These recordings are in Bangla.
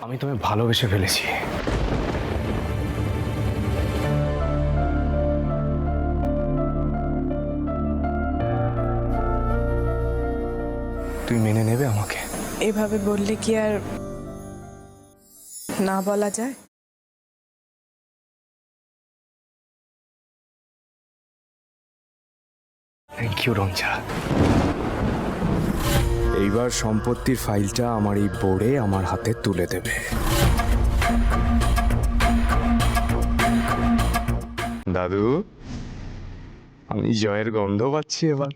আমি তোমায় ভালোবেসে ফেলেছি। তুই মেনে নেবে আমাকে? এভাবে বললে কি আর না বলা যায়? Thank you Ranja. এইবার সম্পত্তির ফাইলটা আমার এই বোর্ডে আমার হাতে তুলে দেবে। দাদু, আমি জয়ের গন্ধ পাচ্ছি এবার।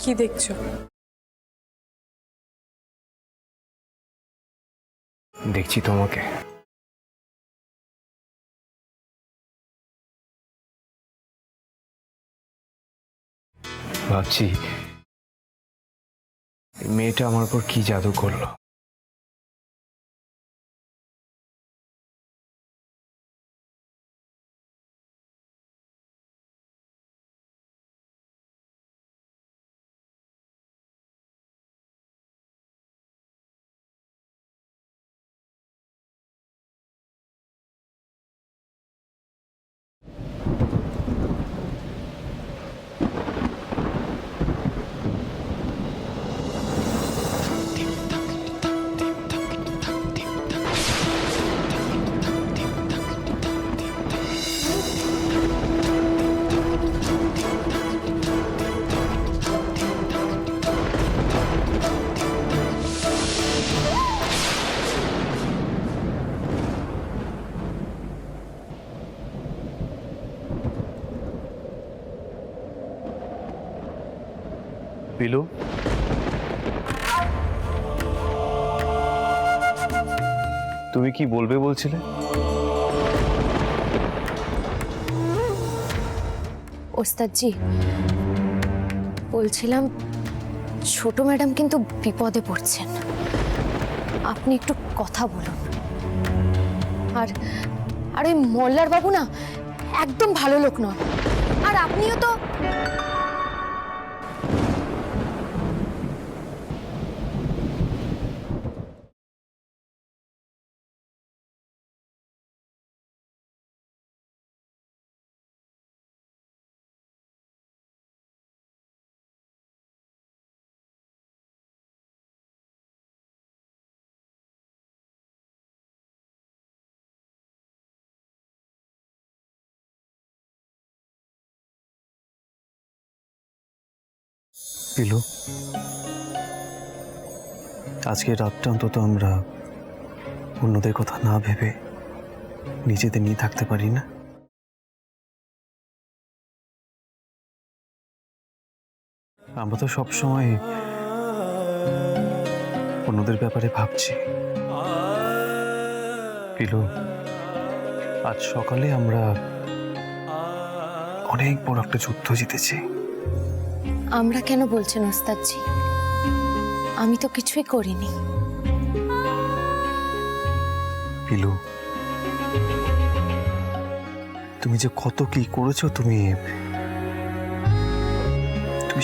কি দেখছো? দেখছি তোমাকে। ভাবছি এই মেয়েটা আমার উপর কি জাদু করলো। পিলু, তুমি কি বলবে বলছিলে? ওস্তাদজি, বলছিলাম ছোট ম্যাডাম কিন্তু বিপদে পড়ছেন, আপনি একটু কথা বলুন। আর আর ওই মোল্লার বাবু না একদম ভালো লোক নন, আর আপনিও তো। পিলু, আজকে রাতটা অন্তত আমরা অন্যদের কথা না ভেবে নিজেদের নিয়ে থাকতে পারি না? আমরা তো সবসময় অন্যদের ব্যাপারে ভাবছি। পিলু, আজ সকালে আমরা অনেক বড় একটা যুদ্ধ জিতেছি। আমরা কেন বলছেন ওস্তাদজি? আমি তো কিছুই করিনি। পিলু, তুমি যে কত কি করেছো তুমি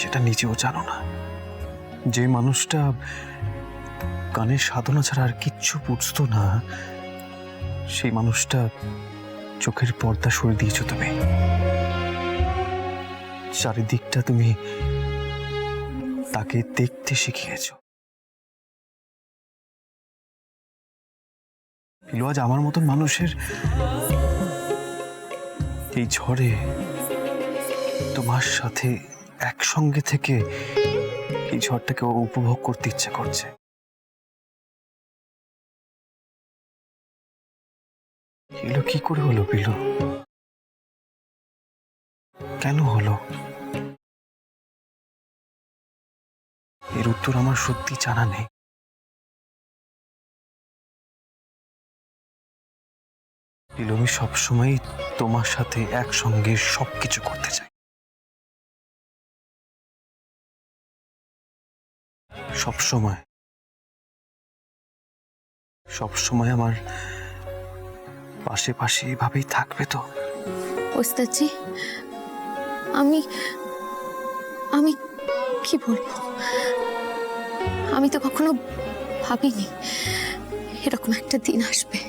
সেটা নিজেও জানো না। যে মানুষটা গানের সাধনা ছাড়া আর কিচ্ছু বুঝতো না, সেই মানুষটা চোখের পর্দা সরিয়ে দিয়েছো তুমি। চারিদিকটা তুমি তাকে দেখতে শিখিয়েছো। পিলু, আজ আমার মতন মানুষের এই ঝড়ে তোমার সাথে একসঙ্গে থেকে এই ঝড়টাকে উপভোগ করতে ইচ্ছে করছে। এলো কি করে হলো পিলু? কেন হলো? এর উত্তর আমার সত্যি জানা নেই। পিলু, আমি সবসময় তোমার সাথে একসঙ্গে সবকিছু করতে চাই, সবসময় সবসময় আমার পাশে পাশে এভাবেই থাকবে তো? ওস্তাদজি, আমি আমি কি বলবো, আমি তো কখনো ভাবিনি এরকম একটা দিন আসবে।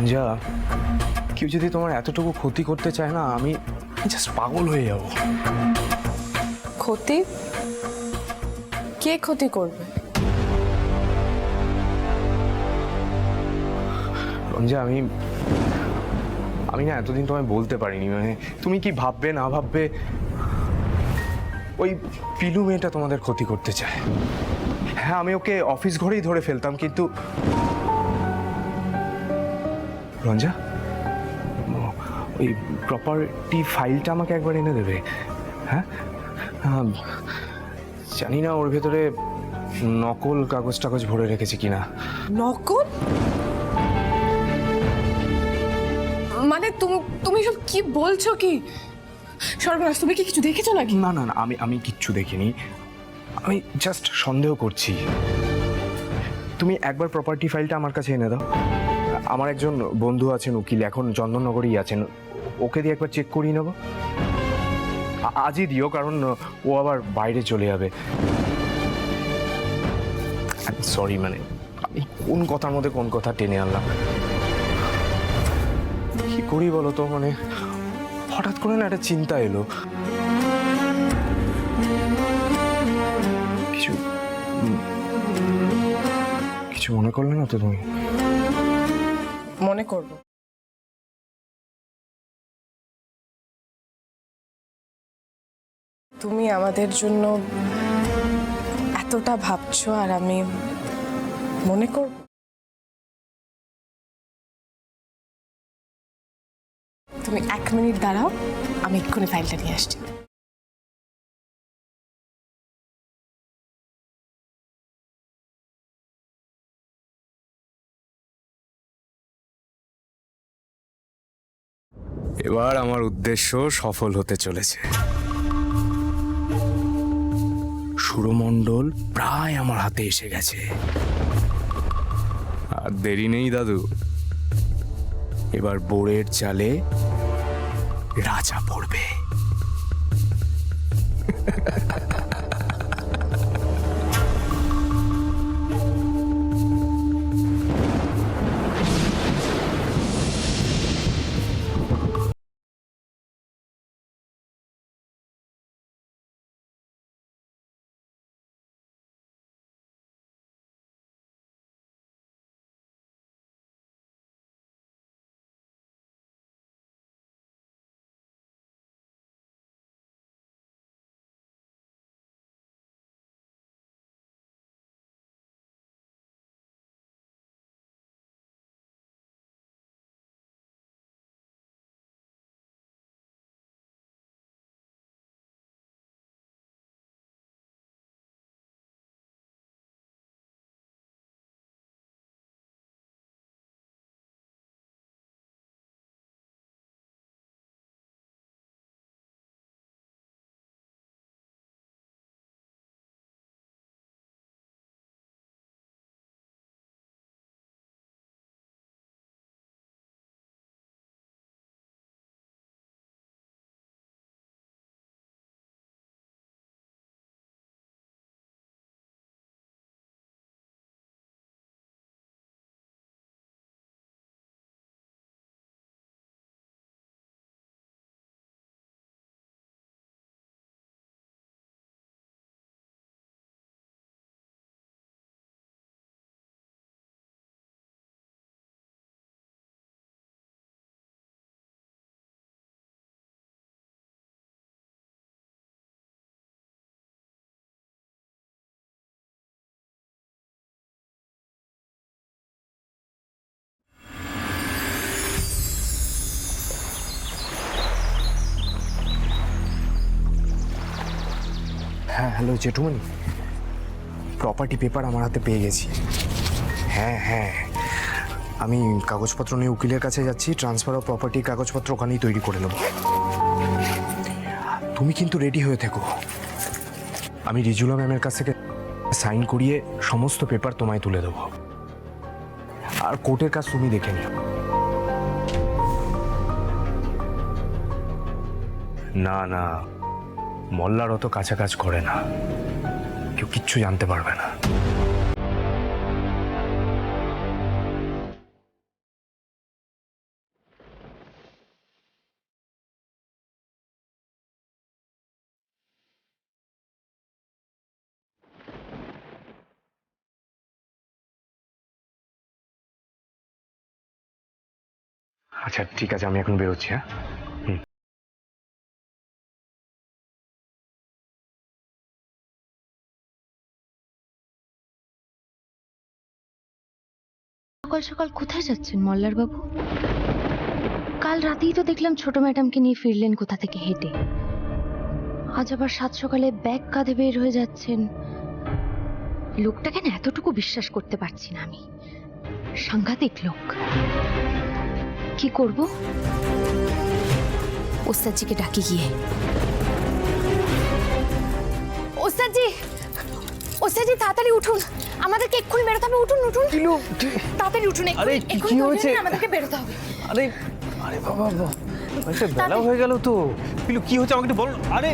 রঞ্জা, কেউ যদি তোমার এতটুকু ক্ষতি করতে চায় না, আমি জাস্ট পাগল হয়ে যাব। ক্ষতি? কে ক্ষতি করবে? রঞ্জা, আমি না এতদিন তোমায় বলতে পারিনি, মানে তুমি কি ভাববে না ভাববে। ওই পিলু মেয়েটা তোমাদের ক্ষতি করতে চায়। হ্যাঁ, আমি ওকে অফিস ঘরেই ধরে ফেলতাম, কিন্তু রঞ্জা, ওই প্রপার্টি ফাইলটা আমাকে একবার এনে দেবে। হ্যাঁ, জানি না ওর ভেতরে নকল কাগজ টাগজ ভরে রেখেছে কিনা। নকল? মানে তুমি সব কি বলছো? কি সর্বনাশ, তুমি কি কিছু দেখেছো নাকি? না না না, আমি কিচ্ছু দেখিনি, আমি জাস্ট সন্দেহ করছি। তুমি একবার প্রপার্টি ফাইলটা আমার কাছে এনে দাও। আমার একজন বন্ধু আছেন উকিল, এখন চন্দননগরেই আছেন, ওকে দিয়ে একবার চেক করিয়ে নেব। আজই দিও, কারণ ও আবার বাইরে চলে যাবে। সরি, মানে আমি কোন কথার মধ্যে কোন কথা টেনে আনলাম। কি করি বলো তো, মানে হঠাৎ করে না একটা চিন্তা এলো। কিছু মনে করলে না তো তুমি? মনে করব। তুমি আমাদের জন্য এতটা ভাবছো আর আমি মনে করব? তুমি 1 মিনিট দাঁড়াও, আমি এক্ষুনি ফাইলটা নিয়ে আসছি। এবার আমার উদ্দেশ্য সফল হতে চলেছে। সুরমণ্ডল প্রায় আমার হাতে এসে গেছে, আর দেরি নেই দাদু। এবার বোরের চালে রাজা পড়বে। হ্যালো জেঠুমনি, প্রপার্টি পেপার আমার হাতে পেয়ে গেছি। হ্যাঁ হ্যাঁ, আমি কাগজপত্র নিয়ে উকিলের কাছে যাচ্ছি, ট্রান্সফার অফ প্রপার্টির কাগজপত্র ওখানেই তৈরি করে নেব। তুমি কিন্তু রেডি হয়ে থেকো, আমি রিজুলা ম্যামের কাছ থেকে সাইন করিয়ে সমস্ত পেপার তোমায় তুলে দেবো, আর কোর্টের কাজ তুমি দেখে নিও। না না, মল্লার অত কাছাকাছ করে না, কেউ কিচ্ছু জানতে পারবে না। আচ্ছা ঠিক আছে, আমি এখন বেরোচ্ছি। হ্যাঁ, সকাল সকাল কোথায় যাচ্ছেন মল্লার বাবু? কাল রাতেই তো দেখলাম ছোট ম্যাডামকে নিয়ে ফিরলেন কোথা থেকে হেঁটে, আজ আবার সাত সকালে ব্যাগ কাঁধে বের হয়ে যাচ্ছেন। লোকটাকে না এতটুকু বিশ্বাস করতে পারছি না আমি, সাংঘাতিক লোক। কি করব? ওস্তাদজিকে ডাকি গিয়ে। ওস্তাদজি, ওস্তাদজি তাড়াতাড়ি উঠুন, আমাদেরকে এক্ষুনি বেরোতে হবে। উঠুন উঠুন, তাড়াতাড়ি উঠুন। আরে, কি হয়েছে? আমাদেরকে বেরোতে হবে। আরে আরে বাবা, বেলা হয়ে গেল তো। পিলু, কি হচ্ছে আমাকে একটু বল। আরে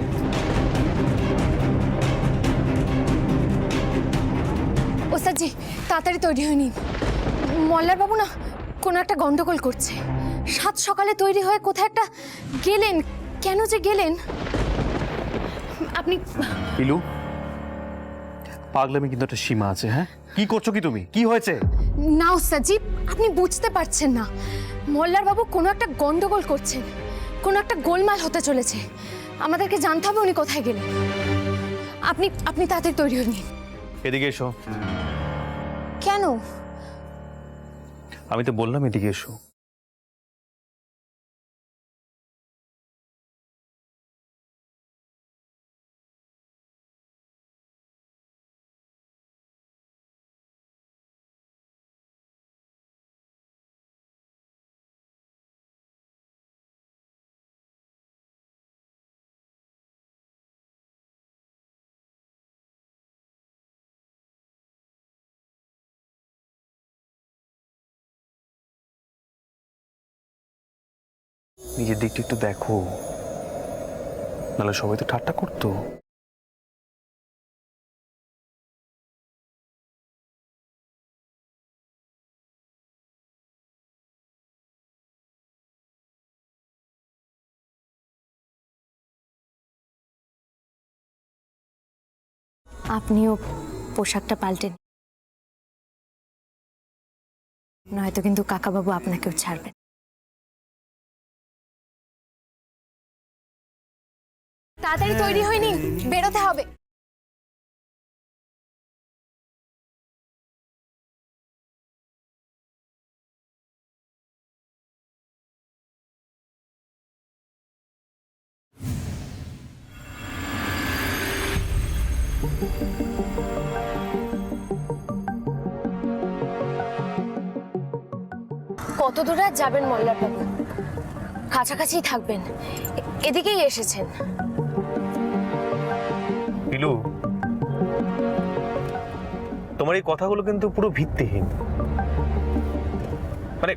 ওস্তাদজি তাড়াতাড়ি তৈরি হয়নি, মল্লার বাবু না কোনো একটা গন্ডগোল করছে। সাত সকালে তৈরি হয়ে কোথায় একটা গেলেন, কেন যে গেলেন? আপনি পিলু, পাগলামি কিন্তু একটা সীমা আছে। হ্যাঁ, কি করছো কি তুমি? কি হয়েছে? না ওস্তাদজি, আপনি বুঝতে পারছেন না, মল্লার বাবু কোনো একটা গন্ডগোল করছেন, কোনো একটা গোলমাল হতে চলেছে। আমাদেরকে জানতে হবে উনি কোথায় গেলেন। আপনি আপনি তাড়াতাড়ি তৈরি হয়ে নিন। এদিকে এসো। কেন? আমি তো বললাম এদিকে এসো। নিজের দিকটা একটু দেখো, নাহলে সবাই তো ঠাট্টা করতো। আপনিও পোশাকটা পাল্টেন, নয়তো কিন্তু কাকাবাবু আপনাকেও ছাড়বেন। তাড়াতাড়ি তৈরি হয়ে নিন, বেরোতে হবে। কত দূরে আর যাবেন মল্লার বাবু? কাছাকাছি থাকবেন, এদিকেই এসেছেন। পিলু, তোমার এই কথাগুলো কিন্তু পুরো ভিত্তিহীন। মানে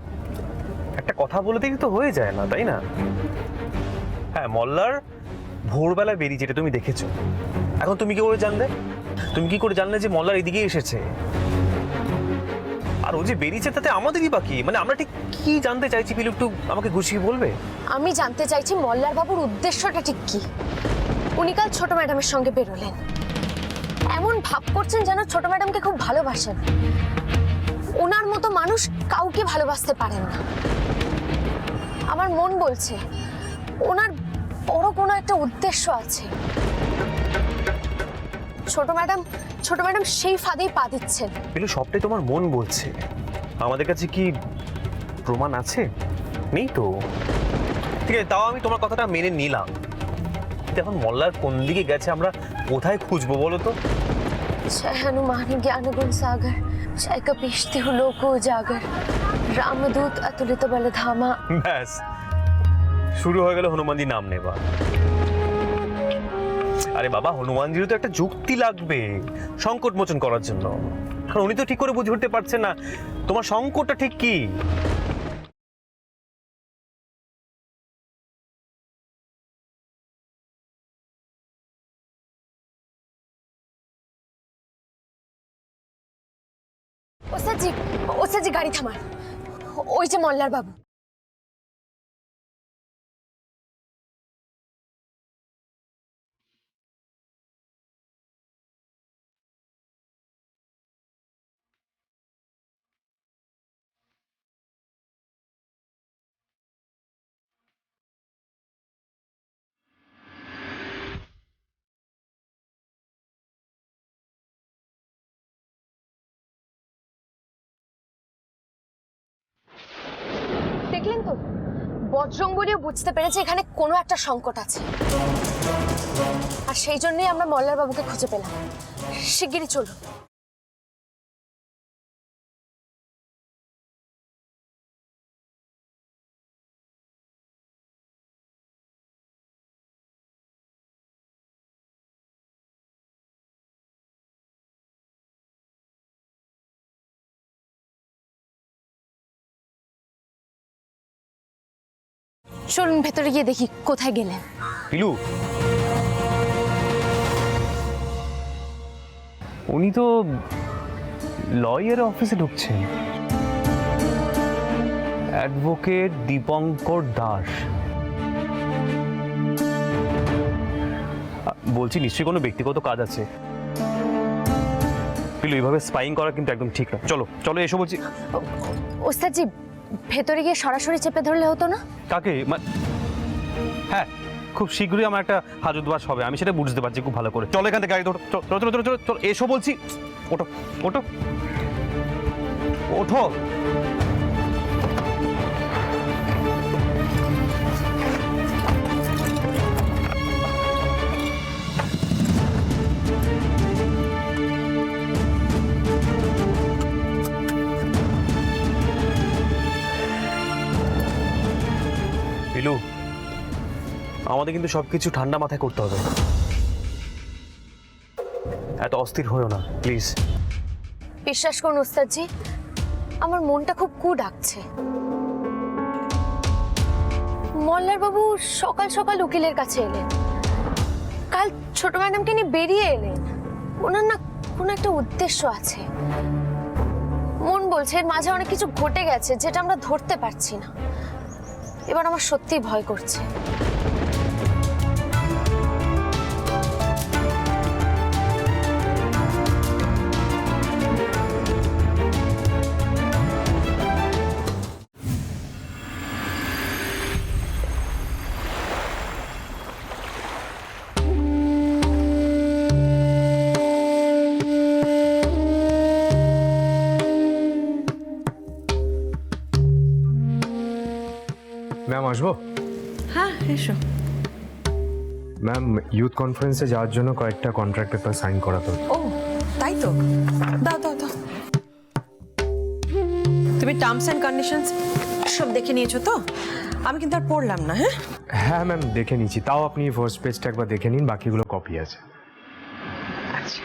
একটা কথা বলে দিলে তো হয়ে যায় না, তাই না? হ্যাঁ, মল্লার ভোরবেলা বেরিয়ে, যেটা তুমি দেখেছো। এখন তুমি কি করে জানলে? তুমি কি করে জানলে যে মল্লার এদিকে এসেছে? আর ও যে বেরিয়েছে তাতে আমাদেরই বাকি, মানে আমরা ঠিক কি জানতে চাইছি পিলু, একটু আমাকে গুছিয়ে বলবে? আমি জানতে চাইছি মল্লার বাবুর উদ্দেশ্যটা ঠিক কি? উনি কাল ছোট ম্যাডামের সঙ্গে বেরোলেন, এমন ভাব করছেন যেন ছোট ম্যাডামকে খুব ভালোবাসেন। ওনার মতো মানুষ কাউকে ভালোবাসতে পারেন না। আমার মন বলছে ওনার বড় কোনো একটা উদ্দেশ্য আছে। ছোট ম্যাডাম সেই ফাঁদেই পা দিচ্ছেন। পিলু, সবটাই তোমার মন বলছে, আমাদের কাছে কি প্রমাণ আছে? নেই তো। ঠিক আছে, তাও আমি তোমার কথাটা মেনে নিলাম। এখন মল্লার কোন দিকে গেছে আমরা কোথায় খুঁজবো বলো তো? जय हनुमान ज्ञान गुण सागर जय कपीशति लोको उजागर रामदूत अतुलित बल धामा। ব্যাস শুরু হয়ে গেল হনুমানজির নাম নেবা। আরে বাবা, হনুমানজিরও তো একটা যুক্তি লাগবে সংকট মোচন করার জন্য, কারণ উনি তো ঠিক করে বুঝে উঠতে পারছেন না তোমার সংকটটা ঠিক কি। ওস্তাদ জি গাড়ি থামান, ওই যে মল্লার বাবু। দেখলেন তো, বজরংবলীও বুঝতে পেরেছে এখানে কোনো একটা সংকট আছে, আর সেই জন্যই আমরা মল্লার বাবুকে খুঁজে পেলাম। শিগগিরই চলুন। চলুন ভেতরে গিয়ে দেখি কোথায় গেলেন। পিলু, উনি তো লয়ার অফিসে ঢুকছেন। অ্যাডভোকেট দীপঙ্কর দাস। বলছি নিশ্চয়ই কোনো ব্যক্তিগত কাজ আছে। পিলু, এইভাবে স্পাইং করা কিন্তু একদম ঠিক না। চলো চলো এসো বলছি। ওস্তাদ জি, ভেতরে গিয়ে সরাসরি চেপে ধরলে হতো না? কাকে? হ্যাঁ, খুব শীঘ্রই আমার একটা হাজতবাস হবে, আমি সেটা বুঝতে পারছি খুব ভালো করে। চলো এখান থেকে গাড়ি ধরো, চলো চলো চলো চলো চলো এসো বলছি। ওঠো ওঠো ওঠো। পিলু, আমাদের কিন্তু সবকিছু ঠান্ডা মাথায় করতে হবে, এত অস্থির হয়েও না প্লিজ। বিশ্বাস করুন ওস্তাদ জি, আমার মনটা খুব কু ডাকছে। মল্লার বাবু সকাল সকাল উকিলের কাছে এলেন, কাল ছোট ম্যাডামকে নিয়ে বেরিয়ে এলেন। ওনার না কোনো একটা উদ্দেশ্য আছে। মন বলছে এর মাঝে অনেক কিছু ঘটে গেছে যেটা আমরা ধরতে পারছি না। এবার আমার সত্যিই ভয় করছে। ম্যাম আসবো? হ্যাঁ এসো। ম্যাম, ইউথ কনফারেন্সে যাওয়ার জন্য কয়েকটা কন্ট্রাক্ট পেপার সাইন করাতে হবে। ও তাই তো, দাও দাও দাও। তুমি টার্মস অ্যান্ড কন্ডিশনস সব দেখে নিয়েছো তো? আমি কিন্তু আর পড়লাম না। হ্যাঁ হ্যাঁ ম্যাম, দেখে নিচ্ছি। তাও আপনি ফার্স্ট পেজটা একবার দেখে নিন, বাকিগুলো কপি আছে। আচ্ছা।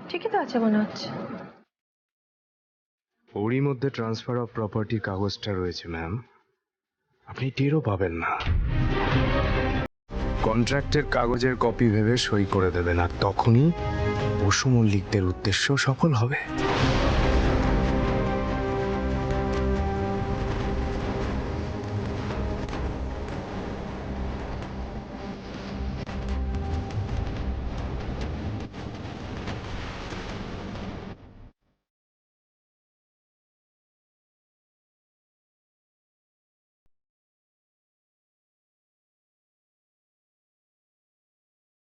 ঠিকই তো আছে মনে হচ্ছে। ওরই মধ্যে ট্রান্সফার অফ প্রপার্টির কাগজটা রয়েছে ম্যাম, আপনি টেরও পাবেন না। কন্ট্রাক্টের কাগজের কপি ভেবে সই করে দেবেন, আর তখনই বসু মল্লিকদের উদ্দেশ্য সফল হবে।